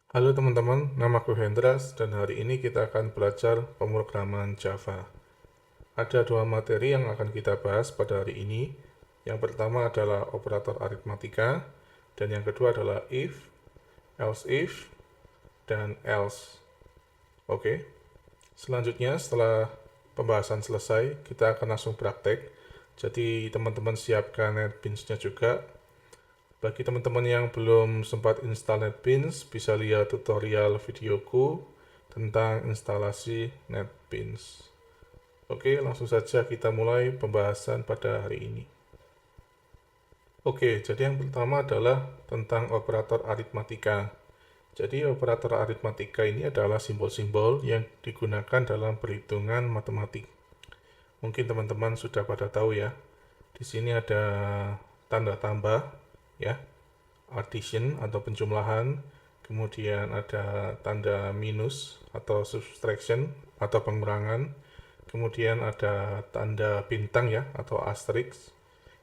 Halo teman-teman, namaku Hendras dan hari ini kita akan belajar pemrograman Java. Ada dua materi yang akan kita bahas pada hari ini. Yang pertama adalah operator aritmatika dan yang kedua adalah if, dan else. Oke. Selanjutnya setelah pembahasan selesai, kita akan langsung praktek. Jadi teman-teman siapkan NetBeans-nya juga. Bagi teman-teman yang belum sempat install NetBeans, bisa lihat tutorial videoku tentang instalasi NetBeans. Oke, langsung saja kita mulai pembahasan pada hari ini. Oke, jadi yang pertama adalah tentang operator aritmatika. Jadi operator aritmatika ini adalah simbol-simbol yang digunakan dalam perhitungan matematik. Mungkin teman-teman sudah pada tahu ya. Di sini ada tanda tambah, ya, addition atau penjumlahan, kemudian ada tanda minus atau subtraction atau pengurangan, kemudian ada tanda bintang ya atau asterisk,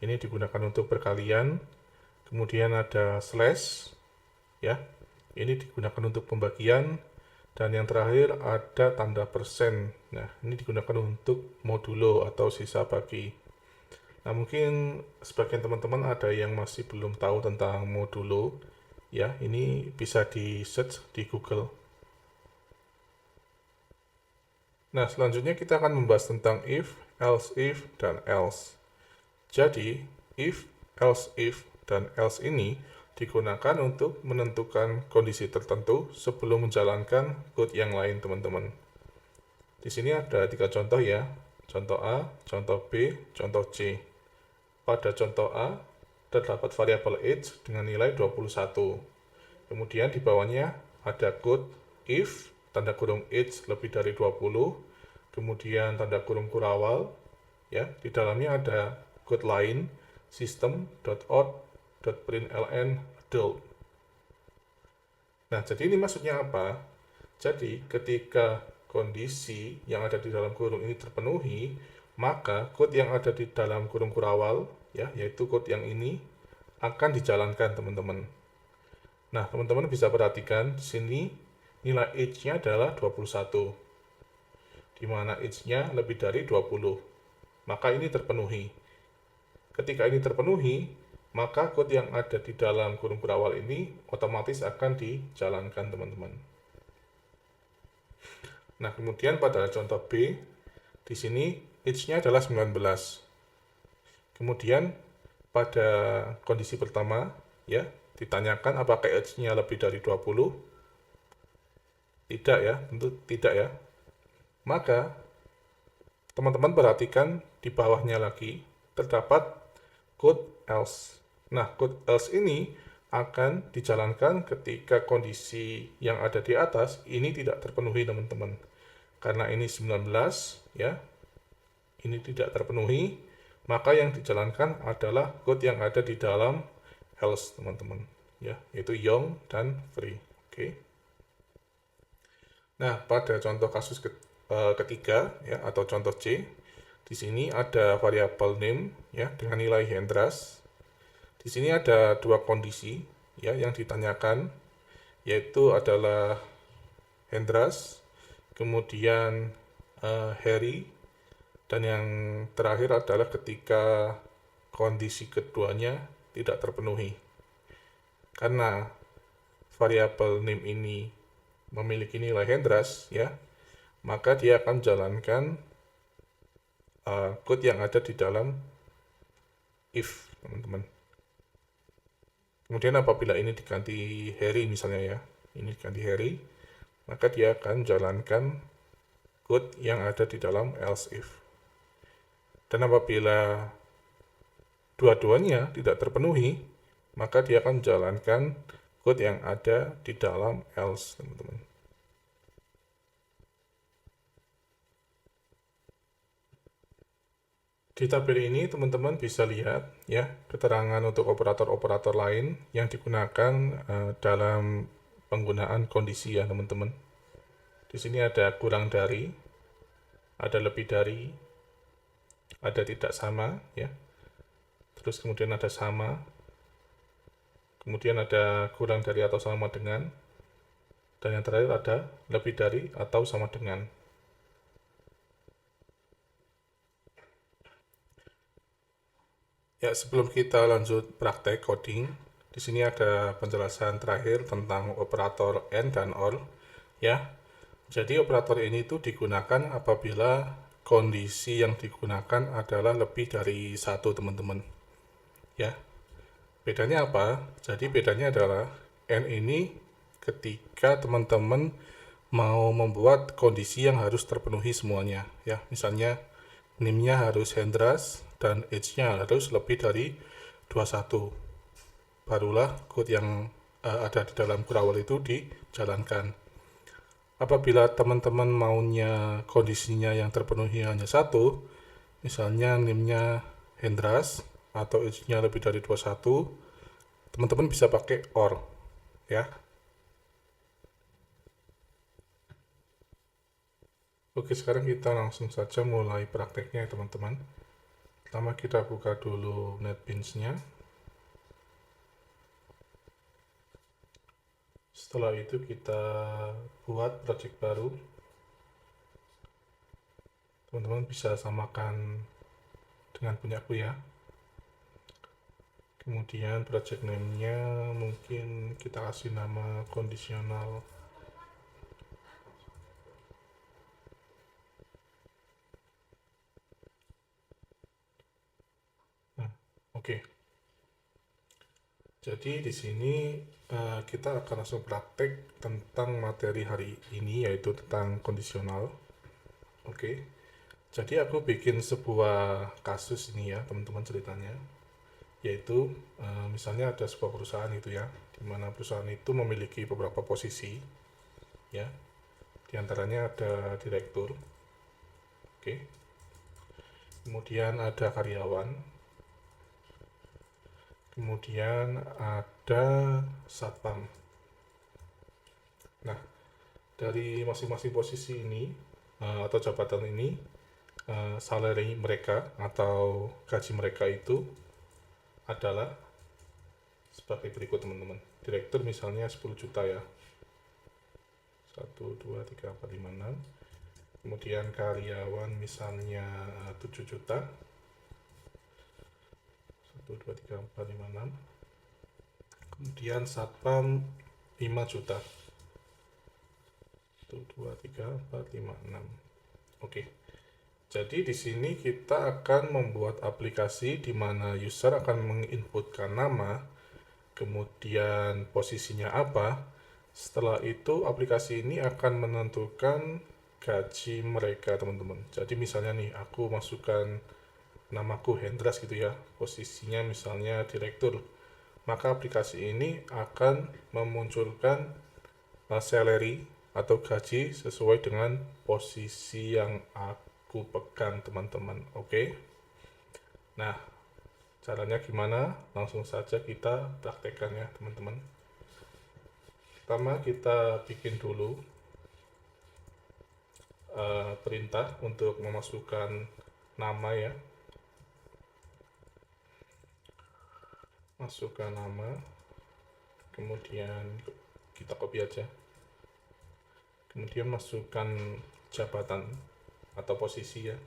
ini digunakan untuk perkalian, kemudian ada slash ya, ini digunakan untuk pembagian, dan yang terakhir ada tanda persen. Nah, ini digunakan untuk modulo atau sisa bagi. Nah, mungkin sebagian teman-teman ada yang masih belum tahu tentang modulo. Ya, ini bisa di search di Google. Nah, selanjutnya kita akan membahas tentang if, dan else. Jadi, if, dan else ini digunakan untuk menentukan kondisi tertentu sebelum menjalankan code yang lain, teman-teman. Di sini ada 3 contoh ya. Contoh A, contoh B, contoh C. Pada contoh A, terdapat variabel age dengan nilai 21. Kemudian di bawahnya ada code if, tanda kurung age lebih dari 20, kemudian tanda kurung kurawal, ya, di dalamnya ada code lain, system.out.println adult. Nah, jadi ini maksudnya apa? Jadi, ketika kondisi yang ada di dalam kurung ini terpenuhi, maka code yang ada di dalam kurung kurawal, ya, yaitu code yang ini, akan dijalankan, teman-teman. Nah, teman-teman bisa perhatikan di sini nilai age-nya adalah 21, di mana age-nya lebih dari 20. Maka ini terpenuhi. Ketika ini terpenuhi, maka code yang ada di dalam kurung berawal ini otomatis akan dijalankan, teman-teman. Nah, kemudian pada contoh B, di sini age-nya adalah 19. Kemudian pada kondisi pertama, ya, ditanyakan apakah age-nya lebih dari 20. Tidak ya, tentu tidak ya. Maka teman-teman perhatikan di bawahnya lagi terdapat code else. Nah, code else ini akan dijalankan ketika kondisi yang ada di atas ini tidak terpenuhi, teman-teman. Karena ini 19 ya. Ini tidak terpenuhi, maka yang dijalankan adalah code yang ada di dalam else, teman-teman, ya, yaitu young dan free. Oke. Nah, pada contoh kasus ketiga ya atau contoh C, di sini ada variabel name ya dengan nilai Hendras. Di sini ada dua kondisi ya yang ditanyakan, yaitu adalah Hendras, kemudian Harry, dan yang terakhir adalah ketika kondisi keduanya tidak terpenuhi. Karena variabel name ini memiliki nilai Hendras ya, maka dia akan jalankan code yang ada di dalam if, teman-teman. Kemudian apabila ini diganti Harry misalnya ya, ini diganti Harry, maka dia akan jalankan code yang ada di dalam else if. Dan apabila dua-duanya tidak terpenuhi, maka dia akan jalankan code yang ada di dalam else, teman-teman. Di tabel ini teman-teman bisa lihat ya keterangan untuk operator-operator lain yang digunakan dalam penggunaan kondisi ya, teman-teman. Di sini ada kurang dari, ada lebih dari, ada tidak sama ya. Terus kemudian ada sama. Kemudian ada kurang dari atau sama dengan. Dan yang terakhir ada lebih dari atau sama dengan. Ya, sebelum kita lanjut praktek coding, di sini ada penjelasan terakhir tentang operator AND dan OR. Ya, jadi operator ini itu digunakan apabila kondisi yang digunakan adalah lebih dari satu, teman-teman. Ya, bedanya apa? Jadi bedanya adalah AND ini ketika teman-teman mau membuat kondisi yang harus terpenuhi semuanya. Ya, misalnya NIM-nya harus Hendras dan Age-nya harus lebih dari 21. Barulah code yang ada di dalam Kurawal itu dijalankan. Apabila teman-teman maunya kondisinya yang terpenuhi hanya satu, misalnya NIM-nya Hendras atau Age-nya lebih dari 21, teman-teman bisa pakai OR, ya. Oke, sekarang kita langsung saja mulai prakteknya ya teman-teman. Pertama kita buka dulu NetBeans-nya. Setelah itu kita buat project baru. Teman-teman bisa samakan dengan punyaku ya. Kemudian project name-nya mungkin kita kasih nama kondisional. Nah, oke. Jadi di sini kita akan langsung praktek tentang materi hari ini, yaitu tentang kondisional. Oke. Jadi aku bikin sebuah kasus ini ya, teman-teman, ceritanya. Yaitu misalnya ada sebuah perusahaan itu ya, di mana perusahaan itu memiliki beberapa posisi ya. Di antaranya ada direktur. Oke. Kemudian ada karyawan. Kemudian ada satpam. Nah, dari masing-masing posisi ini atau jabatan ini, salary mereka atau gaji mereka itu adalah sebagai berikut, teman-teman. Direktur misalnya 10 juta ya. 1, 2, 3, 4, 5, 6. Kemudian karyawan misalnya 7 juta. 1, 2, 3, 4, 5, 6. Kemudian satpam 5 juta. 1, 2, 3, 4, 5, 6. Oke. Jadi di sini kita akan membuat aplikasi di mana user akan menginputkan nama, kemudian posisinya apa. Setelah itu aplikasi ini akan menentukan gaji mereka, teman-teman. Jadi misalnya nih, aku masukkan namaku Hendras gitu ya, posisinya misalnya direktur. Maka aplikasi ini akan memunculkan salary atau gaji sesuai dengan posisi yang aku pegang, teman-teman. Oke. Nah, caranya gimana? Langsung saja kita praktekkan ya, teman-teman. Pertama kita bikin dulu perintah untuk memasukkan nama ya. Masukkan nama, kemudian kita copy aja. Kemudian masukkan jabatan atau posisi ya.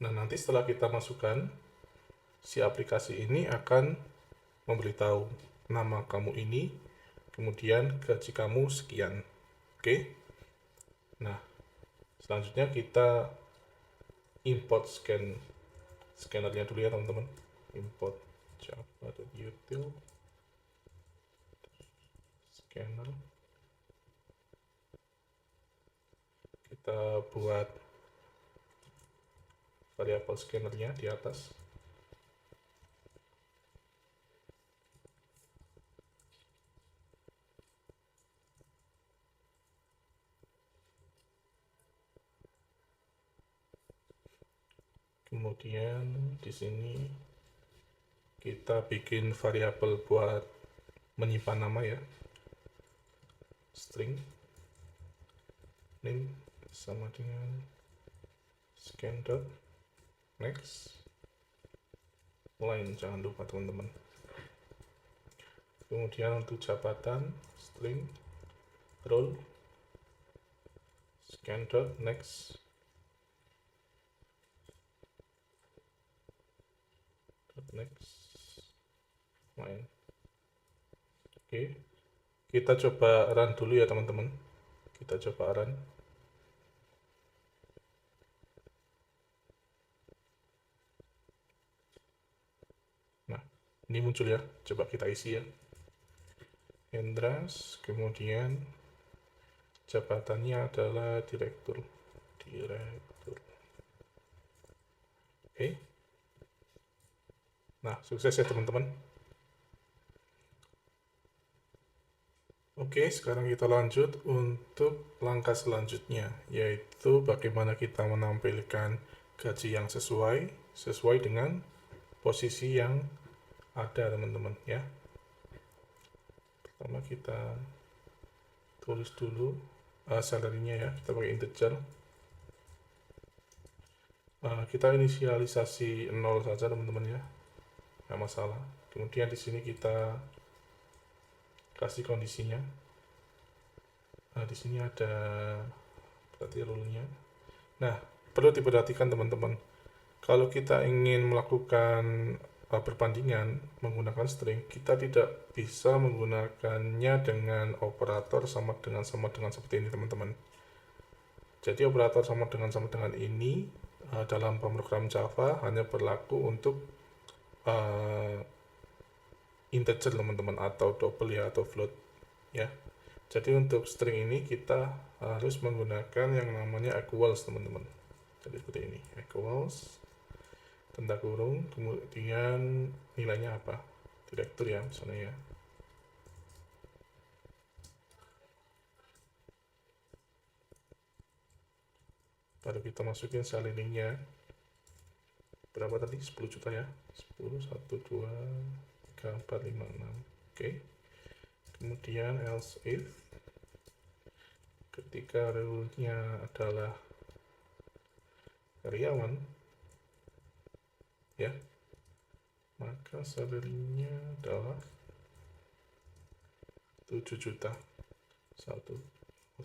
Nah, nanti setelah kita masukkan, si aplikasi ini akan memberitahu nama kamu ini, kemudian gaji kamu sekian. Oke. Nah, selanjutnya kita import scannernya dulu ya, teman-teman. Import java.util scanner. Kita buat variabel scannernya di atas. Kemudian di sini kita bikin variabel buat menyimpan nama ya. String name sama dengan scan dot next line, jangan lupa teman-teman. Kemudian untuk jabatan, string, role, scan dot, next, main. Oke, kita coba run dulu ya teman-teman. Kita coba run. Nah, ini muncul ya. Coba kita isi ya. Hendras, kemudian jabatannya adalah direktur. Oke. Nah, sukses ya teman-teman. Oke, sekarang kita lanjut untuk langkah selanjutnya, yaitu bagaimana kita menampilkan gaji yang sesuai dengan posisi yang ada teman-teman ya. Pertama kita tulis dulu salary-nya ya, kita pakai integer. Kita inisialisasi 0 saja teman-teman ya, nggak masalah. Kemudian di sini kita kasih kondisinya. Nah, di sini ada berarti rule-nya. Nah, perlu diperhatikan teman-teman. Kalau kita ingin melakukan perbandingan menggunakan string, kita tidak bisa menggunakannya dengan operator sama dengan seperti ini teman-teman. Jadi operator sama dengan ini dalam pemrogram Java hanya berlaku untuk integer teman-teman, atau double ya, atau float ya. Jadi untuk string ini kita harus menggunakan yang namanya equals teman-teman. Jadi seperti ini, equals tanda kurung, kemudian nilainya apa, direktur ya misalnya ya. Baru kita masukin salary-nya berapa tadi, 10 juta ya, 10, 1, 2, 3, 4, 5, 6. Oke. Kemudian else if, ketika rule-nya adalah karyawan ya, maka salary-nya adalah 7 juta. 1, 2,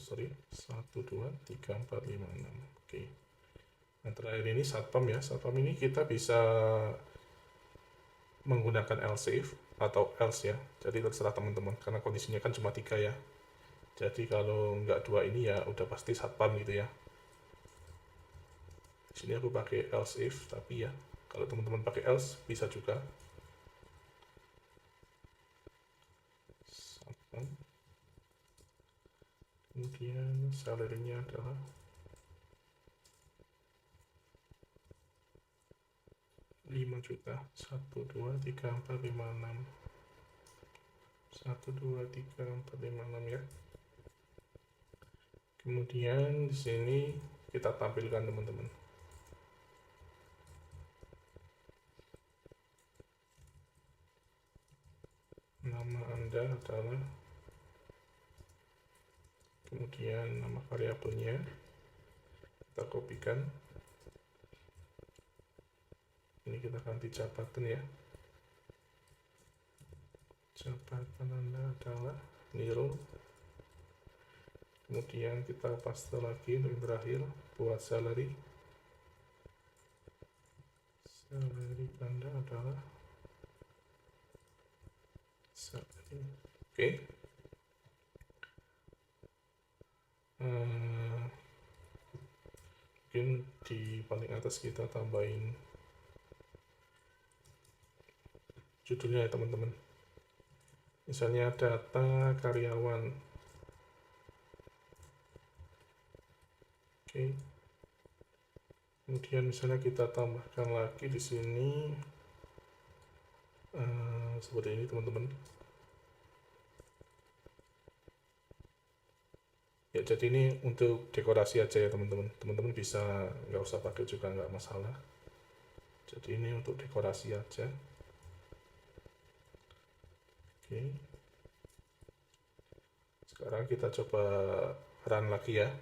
3, 4, 5, 6. Oke. Yang terakhir ini satpam ya. Satpam ini kita bisa menggunakan else if atau else ya. Jadi terserah teman-teman, karena kondisinya kan cuma 3 ya. Jadi kalau nggak 2 ini ya udah pasti satpam gitu ya. Di sini aku pakai else if, tapi ya kalau teman-teman pakai else bisa juga. Satpam. Kemudian salary-nya adalah 5 juta. 1, 2, 3, 4, 5, 6. 1, 2, 3, 4, 5, 6 ya. Kemudian di sini kita tampilkan teman-teman. Nama Anda adalah, kemudian nama variabelnya kita kopikan. Ini kita ganti jabatan ya. Jabatan Anda adalah Niro. Kemudian kita paste lagi untuk terakhir buat salary. Salary Anda adalah salary. Oke. Mungkin di paling atas kita tambahin judulnya ya teman-teman. Misalnya data karyawan. Oke. Kemudian misalnya kita tambahkan lagi di sini seperti ini teman-teman. Ya, jadi ini untuk dekorasi aja ya teman-teman. Teman-teman bisa nggak usah pakai juga, nggak masalah. Jadi ini untuk dekorasi aja. Oke. Sekarang kita coba run lagi ya.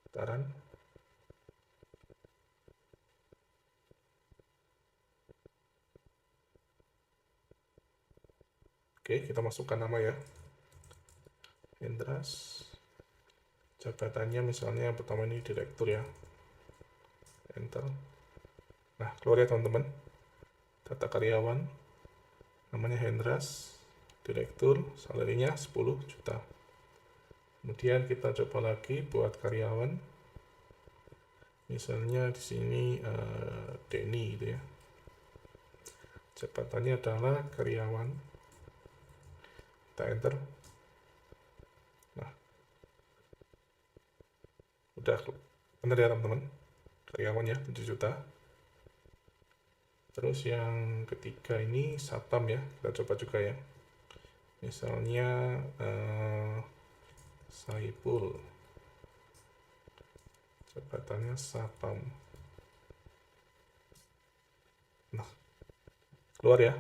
Kita run. Oke, kita masukkan nama ya. Hendras. Jabatannya misalnya yang pertama ini direktur ya. Enter. Nah, keluar ya teman-teman. Data karyawan. Namanya Hendras. Direktur. Salarinya 10 juta. Kemudian kita coba lagi buat karyawan. Misalnya di sini Denny gitu ya. Jabatannya adalah karyawan. Kita enter. Nah, udah benar ya teman-teman. Karyawan ya 7 juta. Terus yang ketiga ini satpam ya. Kita coba juga ya. Misalnya Saipul. Jabatannya satpam. Nah, keluar ya.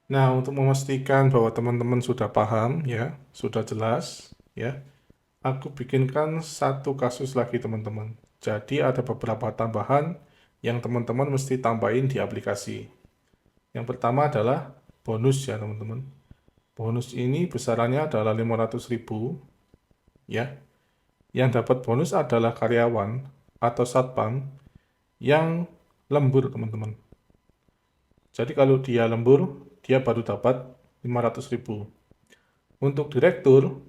Nah, untuk memastikan bahwa teman-teman sudah paham ya, sudah jelas ya, aku bikinkan satu kasus lagi teman-teman. Jadi ada beberapa tambahan yang teman-teman mesti tambahin di aplikasi. Yang pertama adalah bonus ya teman-teman. Bonus ini besarannya adalah 500.000 ya. Yang dapat bonus adalah karyawan atau satpam yang lembur teman-teman. Jadi kalau dia lembur, dia baru dapat 500.000. Untuk direktur,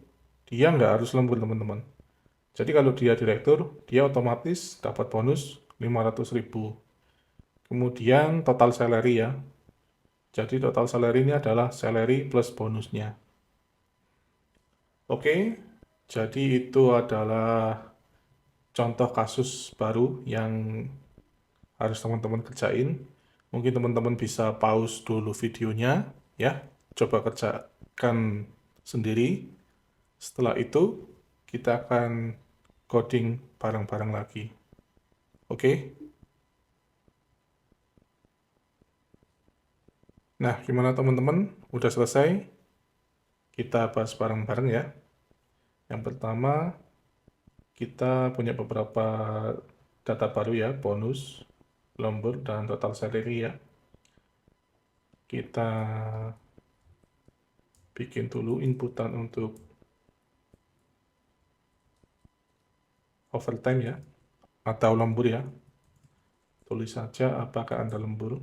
dia nggak harus lembur teman-teman. Jadi kalau dia direktur, dia otomatis dapat bonus 500.000. Kemudian total salary ya. Jadi total salary ini adalah salary plus bonusnya. Oke, jadi itu adalah contoh kasus baru yang harus teman-teman kerjain. Mungkin teman-teman bisa pause dulu videonya ya. Coba kerjakan sendiri. Setelah itu kita akan coding bareng-bareng lagi. Oke? Nah, gimana teman-teman? Udah selesai? Kita bahas bareng-bareng ya. Yang pertama, kita punya beberapa data baru ya, bonus, lembur, dan total salary ya. Kita bikin dulu inputan untuk overtime ya, atau lembur ya. Tulis saja apakah Anda lembur.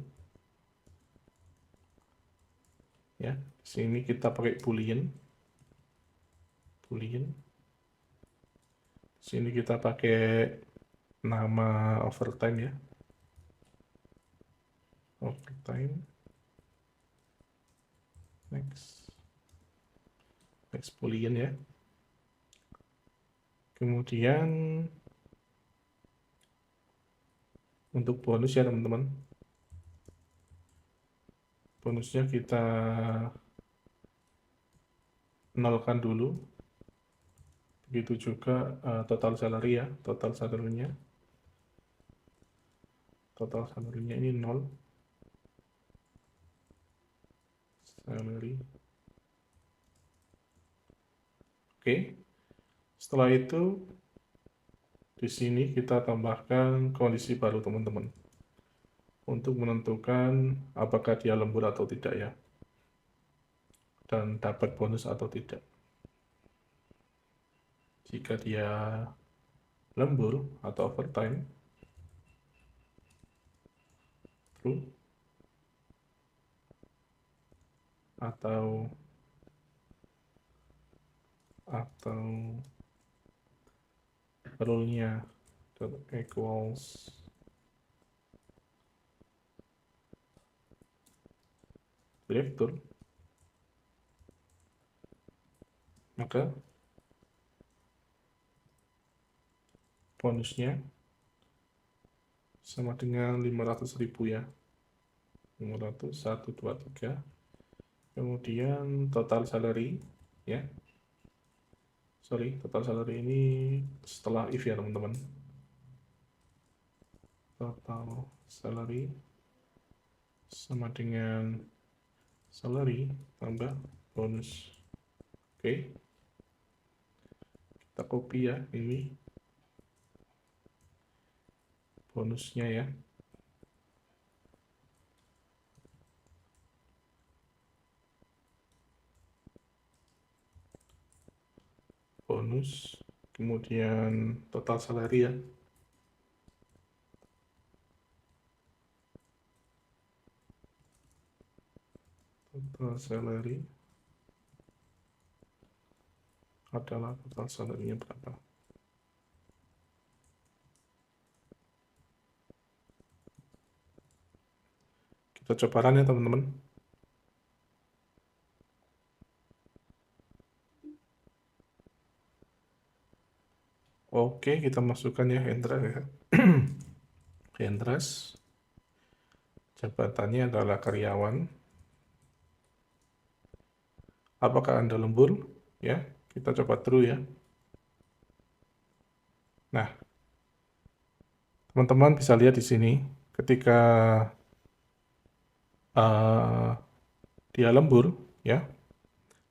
Ya, sini kita pakai boolean. Sini kita pakai nama overtime ya. Overtime. Next boolean ya. Kemudian untuk bonus ya teman-teman. Bonusnya kita nolkan dulu. Begitu juga total salary ya. Total salary-nya ini 0. Salary. Oke. Setelah itu di sini kita tambahkan kondisi baru teman-teman. Untuk menentukan apakah dia lembur atau tidak ya. Dan dapat bonus atau tidak. Jika dia lembur atau overtime, true, atau rule-nya equals direktur, maka bonusnya sama dengan 500.000 ya. 500, 1, 2, 3. Kemudian total salary ya. Total salary ini setelah if ya teman-teman. Total salary sama dengan salary tambah bonus. Oke. Kita copy ya ini bonusnya ya. bonus, kemudian total salary ya. Total salary adalah total salary-nya berapa. Kita coba run ya teman-teman. Oke, kita masukkan ya Hendra ya. Hendras, jabatannya adalah karyawan. Apakah Anda lembur? Ya, kita coba true ya. Nah, teman-teman bisa lihat di sini, ketika dia lembur, ya,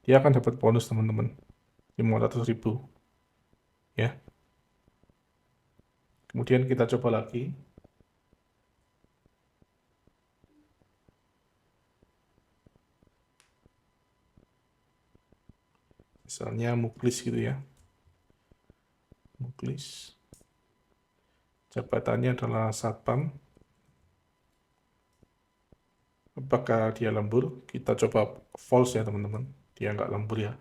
dia akan dapat bonus teman-teman, 500.000, ya. Kemudian kita coba lagi. Misalnya Muklis gitu ya. Muklis. Jabatannya adalah satpam. Apakah dia lembur? Kita coba false ya teman-teman. Dia nggak lembur ya.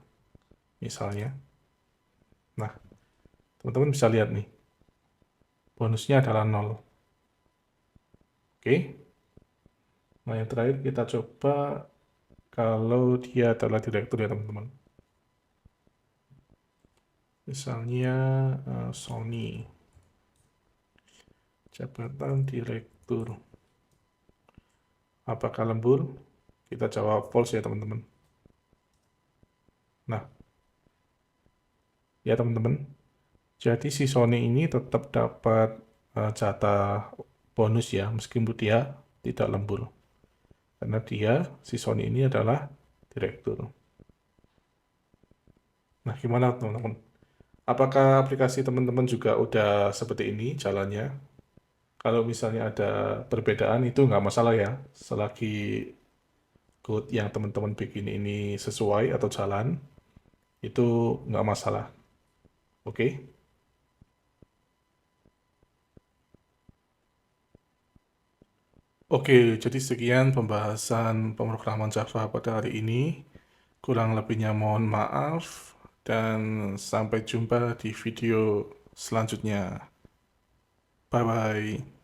Misalnya. Nah, teman-teman bisa lihat nih. Bonusnya adalah 0. Oke. Nah, yang terakhir kita coba kalau dia adalah direktur ya teman-teman. Misalnya Sony. Jabatan direktur. Apakah lembur? Kita jawab false ya teman-teman. Nah, ya teman-teman. Jadi si Sony ini tetap dapat jatah bonus ya, meskipun dia tidak lembur. Karena si Sony ini adalah direktur. Nah, gimana teman-teman? Apakah aplikasi teman-teman juga udah seperti ini jalannya? Kalau misalnya ada perbedaan itu nggak masalah ya, selagi code yang teman-teman bikin ini sesuai atau jalan, itu nggak masalah. Oke? Oke, jadi sekian pembahasan pemrograman Java pada hari ini. Kurang lebihnya mohon maaf, dan sampai jumpa di video selanjutnya. Bye-bye.